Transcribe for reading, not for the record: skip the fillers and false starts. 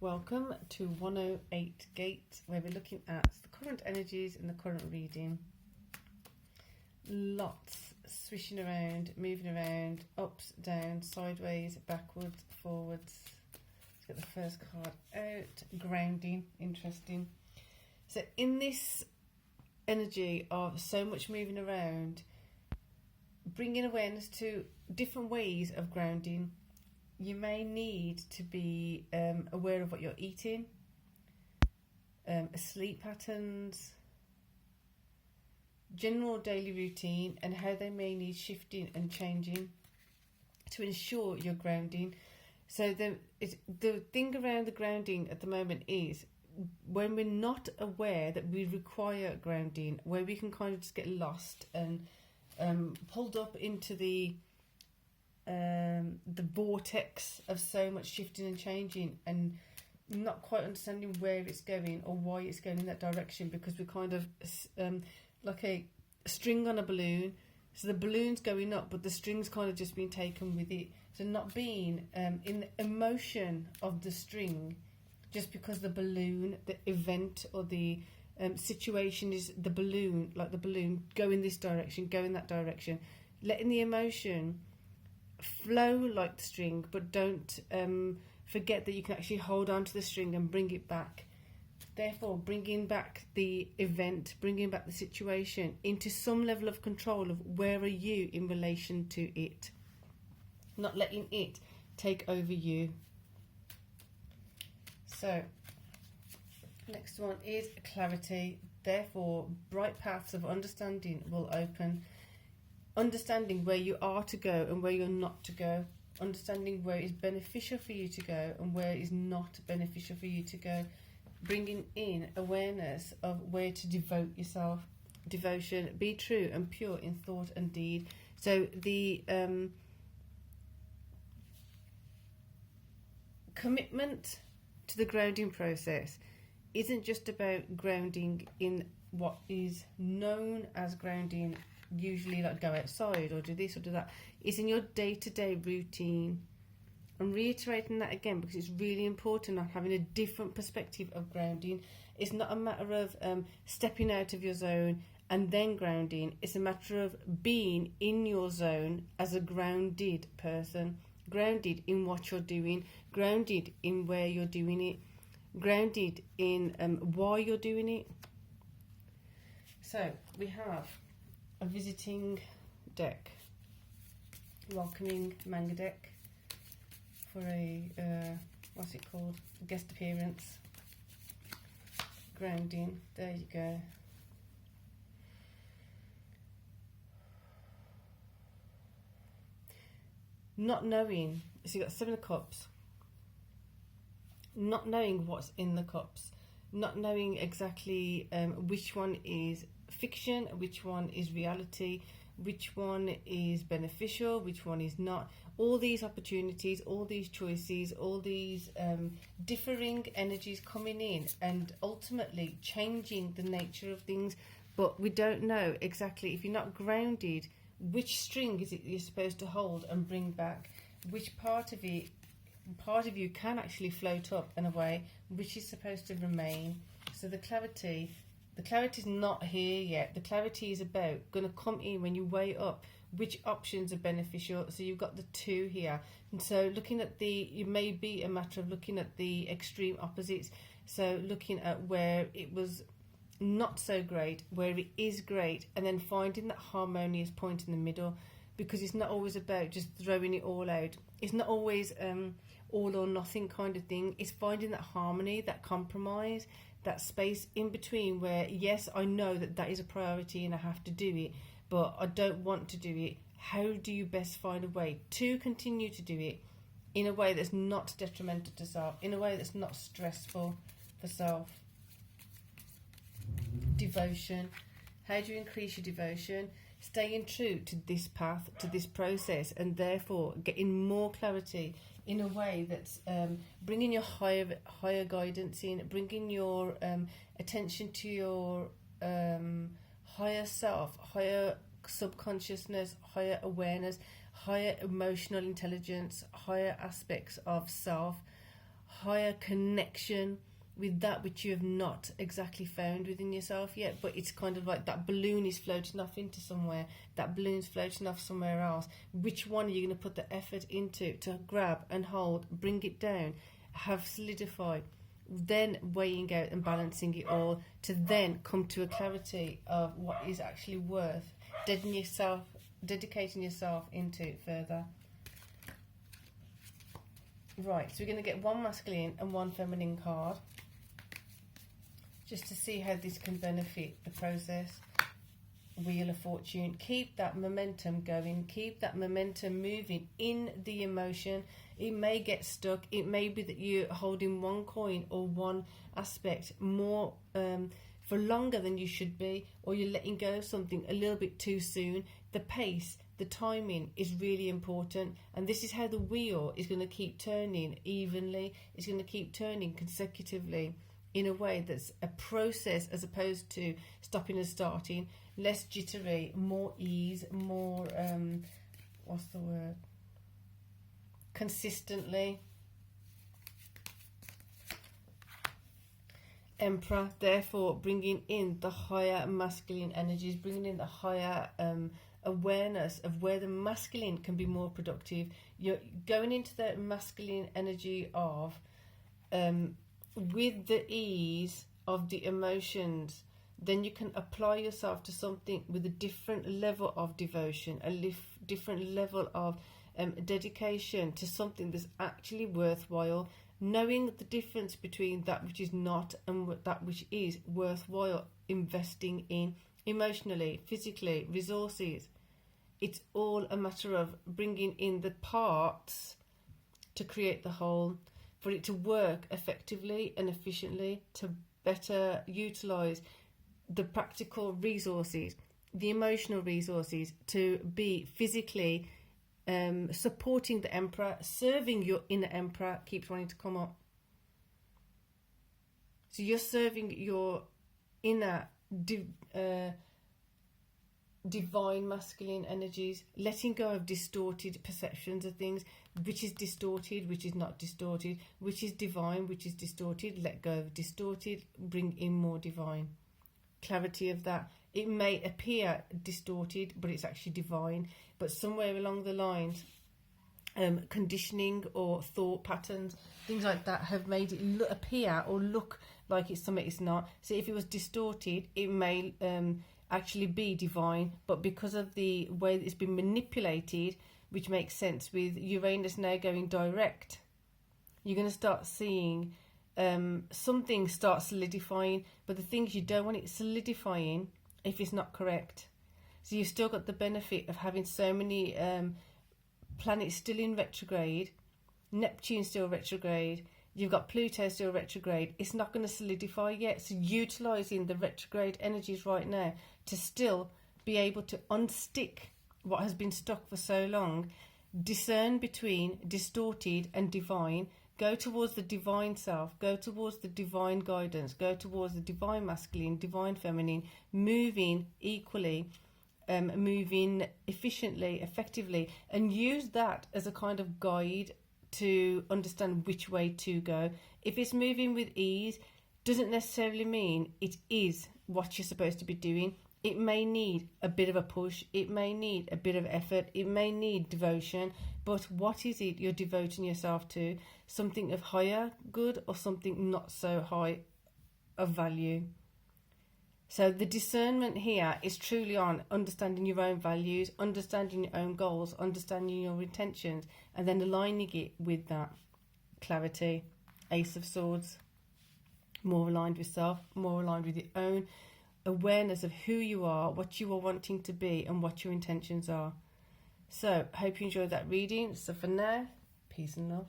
Welcome to 108 Gate, where we're looking at the current energies in the current reading. Lots swishing around, moving around, ups, down, sideways, backwards, forwards. Let's get the first card out. Grounding, interesting. So in this energy of so much moving around, bringing awareness to different ways of grounding. You may need to be aware of what you're eating, sleep patterns, general daily routine, and how they may need shifting and changing to ensure you're grounding. So the thing around the grounding at the moment is when we're not aware that we require grounding, where we can kind of just get lost and pulled up into the vortex of so much shifting and changing, and not quite understanding where it's going or why it's going in that direction, because we're kind of like a string on a balloon. So the balloon's going up, but the string's kind of just being taken with it. So not being in the emotion of the string, just because the balloon, the event or the situation is the balloon, like the balloon, go in this direction, go in that direction. Letting the emotion flow like the string, but don't forget that you can actually hold on to the string and bring it back. Therefore, bringing back the event, bringing back the situation into some level of control of where are you in relation to it, not letting it take over you. So next one is clarity. Therefore, bright paths of understanding will open. Understanding where you are to go and where you're not to go. Understanding where it's beneficial for you to go and where it's not beneficial for you to go. Bringing in awareness of where to devote yourself. Devotion, be true and pure in thought and deed. So the commitment to the grounding process isn't just about grounding in what is known as grounding, usually like go outside or do this or do that. It's in your day-to-day routine. I'm reiterating that again because it's really important on having a different perspective of grounding. It's not a matter of stepping out of your zone and then grounding. It's a matter of being in your zone as a grounded person, grounded in what you're doing, grounded in where you're doing it, grounded in why you're doing it. So we have a visiting deck, welcoming manga deck for a what's it called, guest appearance. Grounding, there you go. Not knowing, so you got 7 of Cups. Not knowing what's in the cups, not knowing exactly which one is fiction, which one is reality, which one is beneficial, which one is not. All these opportunities, all these choices, all these differing energies coming in and ultimately changing the nature of things. But we don't know exactly, if you're not grounded, which string is it you're supposed to hold and bring back, which part of you can actually float up and away, which is supposed to remain. So the clarity is not here yet. The clarity is about going to come in when you weigh up which options are beneficial. So you've got the 2 here, and so looking at it may be a matter of looking at the extreme opposites. So looking at where it was not so great, where it is great, and then finding that harmonious point in the middle, because it's not always about just throwing it all out. It's not always all or nothing kind of thing. It's finding that harmony, that compromise, that space in between where, yes, I know that is a priority and I have to do it, but I don't want to do it. How do you best find a way to continue to do it in a way that's not detrimental to self, in a way that's not stressful for self? Devotion. How do you increase your devotion? Staying true to this path, to this process, and therefore getting more clarity in a way that's bringing your higher guidance in, bringing your attention to your higher self, higher subconsciousness, higher awareness, higher emotional intelligence, higher aspects of self, higher connection with that which you have not exactly found within yourself yet, but it's kind of like that balloon is floating off into somewhere, that balloon's floating off somewhere else. Which one are you going to put the effort into to grab and hold, bring it down, have solidified, then weighing out and balancing it all to then come to a clarity of what is actually worth dedicating yourself into further. Right, so we're going to get one masculine and one feminine card, just to see how this can benefit the process. Wheel of Fortune. Keep that momentum going. Keep that momentum moving in the emotion. It may get stuck. It may be that you're holding one coin or one aspect more for longer than you should be, or you're letting go of something a little bit too soon. The pace, the timing is really important, and this is how the wheel is going to keep turning evenly. It's going to keep turning consecutively in a way that's a process as opposed to stopping and starting. Less jittery, more ease, more what's the word, consistently. Emperor, therefore bringing in the higher masculine energies, bringing in the higher awareness of where the masculine can be more productive. You're going into the masculine energy of with the ease of the emotions, then you can apply yourself to something with a different level of devotion, a different level of dedication to something that's actually worthwhile, knowing the difference between that which is not and that which is worthwhile investing in emotionally, physically, resources. It's all a matter of bringing in the parts to create the whole, for it to work effectively and efficiently, to better utilize the practical resources, the emotional resources, to be physically supporting the Emperor, serving your inner Emperor keeps wanting to come up. So you're serving your inner divine masculine energies, letting go of distorted perceptions of things. Which is distorted, which is not distorted, which is divine, which is distorted. Let go of distorted, bring in more divine. Clarity of that. It may appear distorted, but it's actually divine. But somewhere along the lines, conditioning or thought patterns, things like that, have made it appear or look like it's something it's not. So if it was distorted, it may actually be divine, but because of the way that it's been manipulated, which makes sense with Uranus now going direct, you're going to start seeing something start solidifying, but the things you don't want it solidifying if it's not correct. So you've still got the benefit of having so many planets still in retrograde, Neptune still retrograde, you've got Pluto still retrograde. It's not going to solidify yet, so utilising the retrograde energies right now to still be able to unstick what has been stuck for so long, discern between distorted and divine, go towards the divine self, go towards the divine guidance, go towards the divine masculine, divine feminine, moving equally, moving efficiently, effectively, and use that as a kind of guide to understand which way to go. If it's moving with ease, doesn't necessarily mean it is what you're supposed to be doing. It may need a bit of a push, it may need a bit of effort, it may need devotion, but what is it you're devoting yourself to? Something of higher good or something not so high of value? So the discernment here is truly on understanding your own values, understanding your own goals, understanding your intentions, and then aligning it with that clarity. Ace of Swords, more aligned with self, more aligned with your own awareness of who you are, what you are wanting to be, and what your intentions are. So, hope you enjoyed that reading. So for now, peace and love.